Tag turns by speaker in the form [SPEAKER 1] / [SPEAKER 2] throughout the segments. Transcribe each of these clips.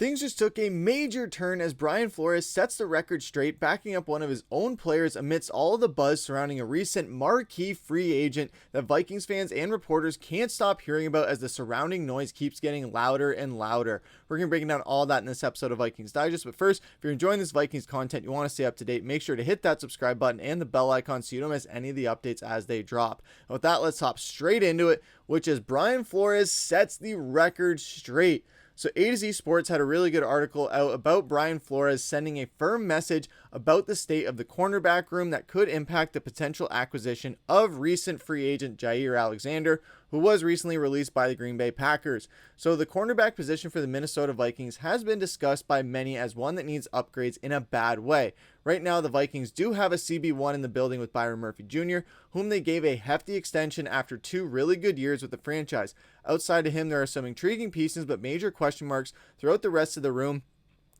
[SPEAKER 1] Things just took a major turn as Brian Flores sets the record straight, backing up one of his own players amidst all of the buzz surrounding a recent marquee free agent that Vikings fans and reporters can't stop hearing about as the surrounding noise keeps getting louder and louder. We're going to be breaking down all that in this episode of Vikings Digest, but first, if you're enjoying this Vikings content, you want to stay up to date, make sure to hit that subscribe button and the bell icon so you don't miss any of the updates as they drop. And with that, let's hop straight into it, which is Brian Flores sets the record straight. So A to Z Sports had a really good article out about Brian Flores sending a firm message about the state of the cornerback room that could impact the potential acquisition of recent free agent Jaire Alexander, who was recently released by the Green Bay Packers. So the cornerback position for the Minnesota Vikings has been discussed by many as one that needs upgrades in a bad way. Right now, the Vikings do have a CB1 in the building with Byron Murphy Jr., whom they gave a hefty extension after 2 really good years with the franchise. Outside of him, there are some intriguing pieces, but major question marks throughout the rest of the room.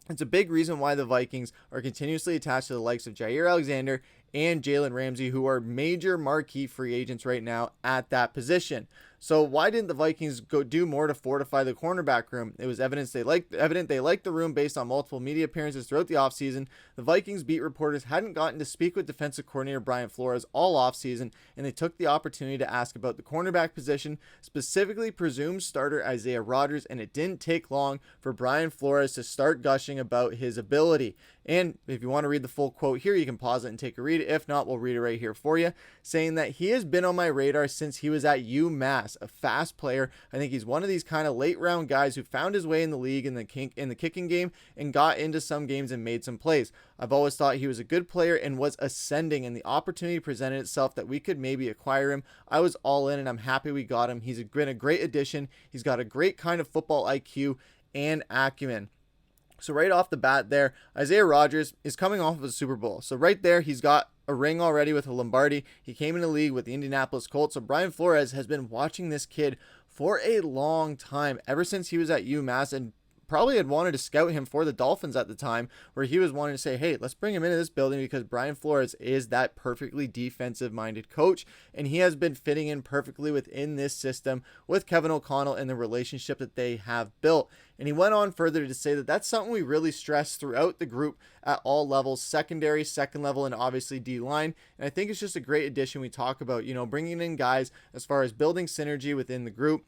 [SPEAKER 1] It's a big reason why the Vikings are continuously attached to the likes of Jaire Alexander and Jalen Ramsey, who are major marquee free agents right now at that position. So why didn't the Vikings go do more to fortify the cornerback room? It was evident they liked the room based on multiple media appearances throughout the offseason. The Vikings beat reporters hadn't gotten to speak with defensive coordinator Brian Flores all offseason, and they took the opportunity to ask about the cornerback position, specifically presumed starter Isaiah Rodgers, and it didn't take long for Brian Flores to start gushing about his ability. And if you want to read the full quote here, you can pause it and take a read. If not, we'll read it right here for you, saying that he has been on my radar since he was at UMass, a fast player. I think he's one of these kind of late round guys who found his way in the league in the kicking game and got into some games and made some plays. I've always thought he was a good player and was ascending, and the opportunity presented itself that we could maybe acquire him. I was all in, and I'm happy we got him. He's been a great addition. He's got a great kind of football IQ and acumen. So right off the bat there, Isaiah Rodgers is coming off of a Super Bowl. So right there, he's got a ring already with a Lombardi. He came in the league with the Indianapolis Colts. So Brian Flores has been watching this kid for a long time, ever since he was at UMass, and probably had wanted to scout him for the Dolphins at the time, where he was wanting to say, hey, let's bring him into this building because Brian Flores is that perfectly defensive-minded coach, and he has been fitting in perfectly within this system with Kevin O'Connell and the relationship that they have built. And he went on further to say that that's something we really stress throughout the group at all levels, secondary, second level, and obviously D-line. And I think it's just a great addition we talk about, bringing in guys as far as building synergy within the group.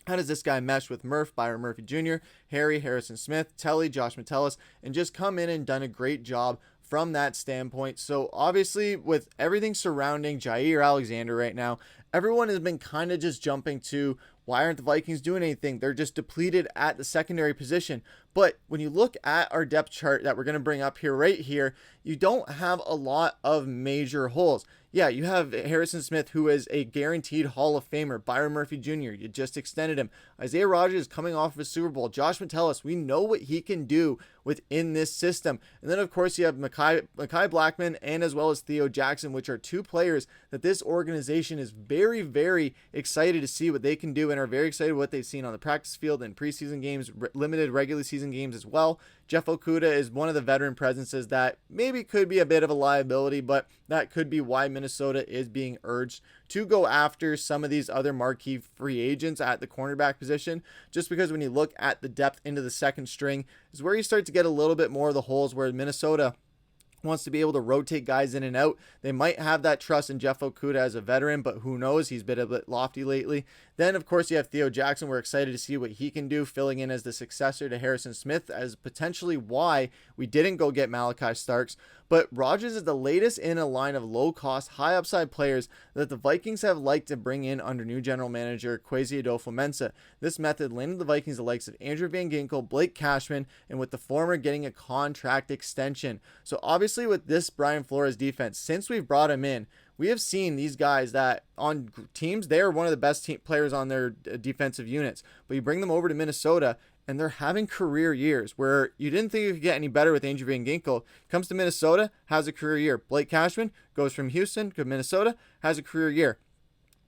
[SPEAKER 1] How does this guy mesh with Byron Murphy Jr., Harrison Smith, Telly, Josh Metellus, and just come in and done a great job from that standpoint. So obviously with everything surrounding Jaire Alexander right now, everyone has been kind of just jumping to, why aren't the Vikings doing anything? They're just depleted at the secondary position. But when you look at our depth chart that we're going to bring up here, right here, you don't have a lot of major holes. Yeah, you have Harrison Smith, who is a guaranteed Hall of Famer. Byron Murphy Jr., you just extended him. Isaiah Rodgers is coming off of a Super Bowl. Josh Metellus, we know what he can do within this system. And then, of course, you have Mekhi Blackmon and as well as Theo Jackson, which are 2 players that this organization is very, very excited to see what they can do and are very excited what they've seen on the practice field and preseason games, limited regular season games as well. Jeff Okudah is one of the veteran presences that maybe could be a bit of a liability, but that could be why Minnesota is being urged to go after some of these other marquee free agents at the cornerback position, just because when you look at the depth into the second string is where you start to get a little bit more of the holes where Minnesota wants to be able to rotate guys in and out. They might have that trust in Jeff Okudah as a veteran, but who knows? He's been a bit lofty lately. Then, of course, you have Theo Jackson. We're excited to see what he can do, filling in as the successor to Harrison Smith, as potentially why we didn't go get Malachi Starks. But Rodgers is the latest in a line of low-cost, high-upside players that the Vikings have liked to bring in under new general manager Kwesi Adofo-Mensah. This method landed the Vikings the likes of Andrew Van Ginkel, Blake Cashman, and with the former getting a contract extension. So obviously with this Brian Flores defense, since we've brought him in, we have seen these guys that on teams, they are one of the best players on their defensive units. But you bring them over to Minnesota, and they're having career years where you didn't think it could get any better with Andrew Van Ginkel. Comes to Minnesota, has a career year. Blake Cashman goes from Houston to Minnesota, has a career year.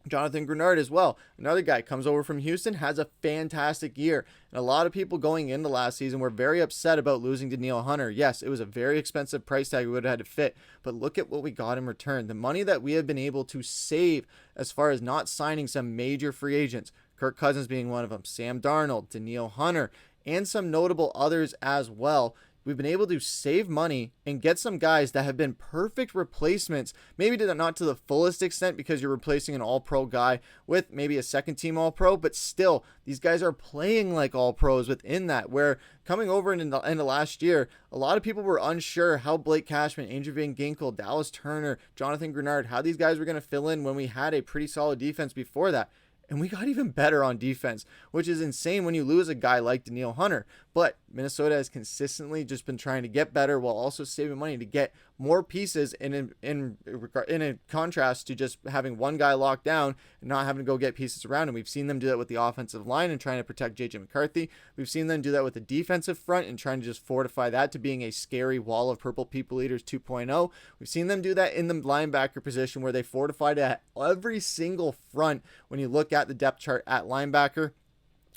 [SPEAKER 1] Jonathan Grenard as well. Another guy comes over from Houston, has a fantastic year. And a lot of people going into last season were very upset about losing Danielle Hunter. Yes, it was a very expensive price tag we would have had to fit, but look at what we got in return. The money that we have been able to save as far as not signing some major free agents, Kirk Cousins being one of them, Sam Darnold, Danielle Hunter, and some notable others as well. We've been able to save money and get some guys that have been perfect replacements, maybe not to the fullest extent because you're replacing an all-pro guy with maybe a second-team all-pro, but still, these guys are playing like all-pros within that, where coming over into the end of last year, a lot of people were unsure how Blake Cashman, Andrew Van Ginkel, Dallas Turner, Jonathan Grenard, how these guys were going to fill in when we had a pretty solid defense before that. And we got even better on defense, which is insane when you lose a guy like Danielle Hunter. But Minnesota has consistently just been trying to get better while also saving money to get more pieces in a contrast to just having one guy locked down and not having to go get pieces around. And we've seen them do that with the offensive line and trying to protect JJ McCarthy. We've seen them do that with the defensive front and trying to just fortify that to being a scary wall of purple people eaters 2.0. We've seen them do that in the linebacker position where they fortified at every single front when you look at the depth chart at linebacker.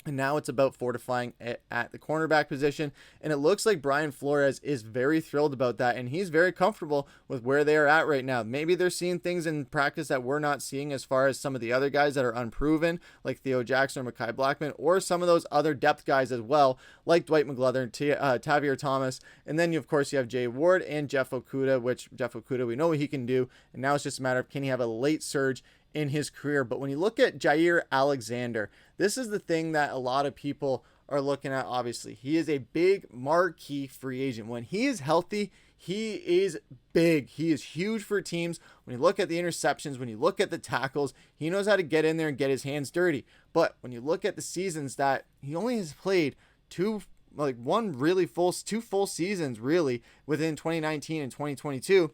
[SPEAKER 1] And now it's about fortifying it at the cornerback position. And it looks like Brian Flores is very thrilled about that. And he's very comfortable with where they are at right now. Maybe they're seeing things in practice that we're not seeing as far as some of the other guys that are unproven, like Theo Jackson or Mekhi Blackman, or some of those other depth guys as well, like Dwight McGlothern, Tavier Thomas. And then, of course, you have Jay Ward and Jeff Okudah, which Jeff Okudah, we know what he can do. And now it's just a matter of, can he have a late surge in his career? But when you look at Jair Alexander, this is the thing that a lot of people are looking at. Obviously, he is a big marquee free agent. When he is healthy, he is big. He is huge for teams. When you look at the interceptions, when you look at the tackles, he knows how to get in there and get his hands dirty. But when you look at the seasons that he only has played two full seasons really within 2019 and 2022.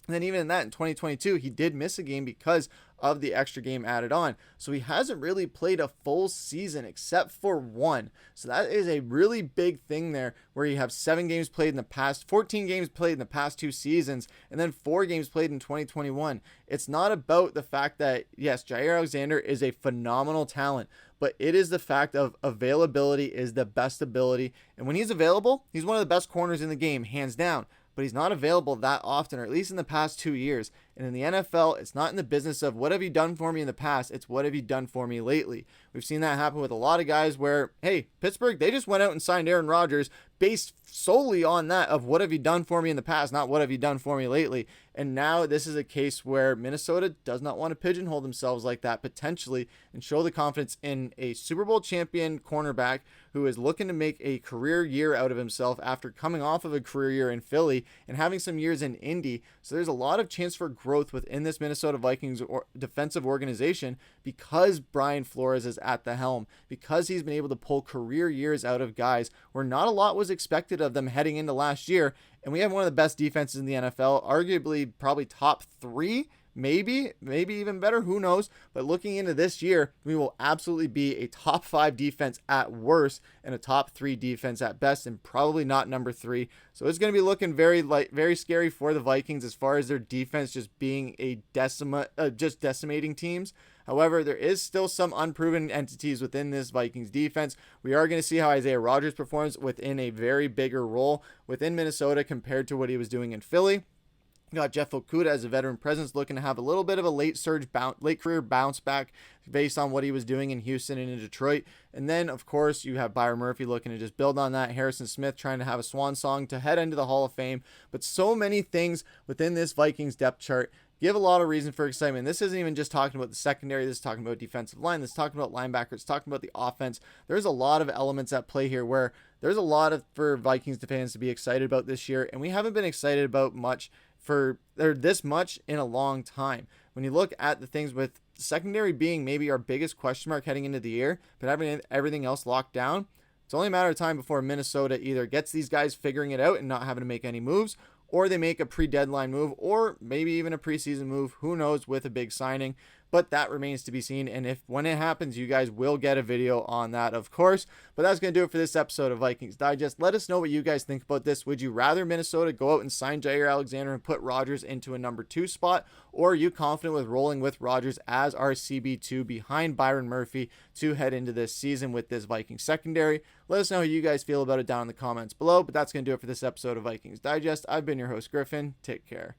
[SPEAKER 1] And then even in that, in 2022, he did miss a game because of the extra game added on. So he hasn't really played a full season except for one. So that is a really big thing there, where you have 7 games played in the past, 14 games played in the past 2 seasons, and then 4 games played in 2021. It's not about the fact that, yes, Jair Alexander is a phenomenal talent, but it is the fact of availability is the best ability. And when he's available, he's one of the best corners in the game, hands down. But he's not available that often, or at least in the past 2 years. And in the NFL, it's not in the business of what have you done for me in the past, it's what have you done for me lately. We've seen that happen with a lot of guys where, hey, Pittsburgh, they just went out and signed Aaron Rodgers based solely on that of what have you done for me in the past, not what have you done for me lately. And now this is a case where Minnesota does not want to pigeonhole themselves like that potentially and show the confidence in a Super Bowl champion cornerback who is looking to make a career year out of himself after coming off of a career year in Philly and having some years in Indy. So there's a lot of chance for growth within this Minnesota Vikings defensive organization because Brian Flores is at the helm, because he's been able to pull career years out of guys where not a lot was expected of them heading into last year. And we have one of the best defenses in the NFL, arguably probably top 3, maybe even better, who knows. But looking into this year, we will absolutely be a top 5 defense at worst and a top 3 defense at best, and probably not number 3. So it's going to be looking very scary for the Vikings as far as their defense just being a decimating teams. However, there is still some unproven entities within this Vikings defense. We are going to see how Isaiah Rodgers performs within a very bigger role within Minnesota compared to what he was doing in Philly. You got Jeff Okudah as a veteran presence looking to have a little bit of a late career bounce back based on what he was doing in Houston and in Detroit. And then, of course, you have Byron Murphy looking to just build on that. Harrison Smith trying to have a swan song to head into the Hall of Fame. But so many things within this Vikings depth chart give a lot of reason for excitement. This isn't even just talking about the secondary. This is talking about defensive line. This is talking about linebackers. It's talking about the offense. There's a lot of elements at play here where there's a lot for Vikings fans to be excited about this year. And we haven't been excited about this much in a long time. When you look at the things with secondary being maybe our biggest question mark heading into the year, but having everything else locked down, it's only a matter of time before Minnesota either gets these guys figuring it out and not having to make any moves, or they make a pre-deadline move, or maybe even a preseason move, who knows, with a big signing. But that remains to be seen, and when it happens, you guys will get a video on that, of course. But that's going to do it for this episode of Vikings Digest. Let us know what you guys think about this. Would you rather Minnesota go out and sign Jair Alexander and put Rodgers into a number 2 spot, or are you confident with rolling with Rodgers as our CB2 behind Byron Murphy to head into this season with this Vikings secondary? Let us know how you guys feel about it down in the comments below. But that's going to do it for this episode of Vikings Digest. I've been your host, Griffin. Take care.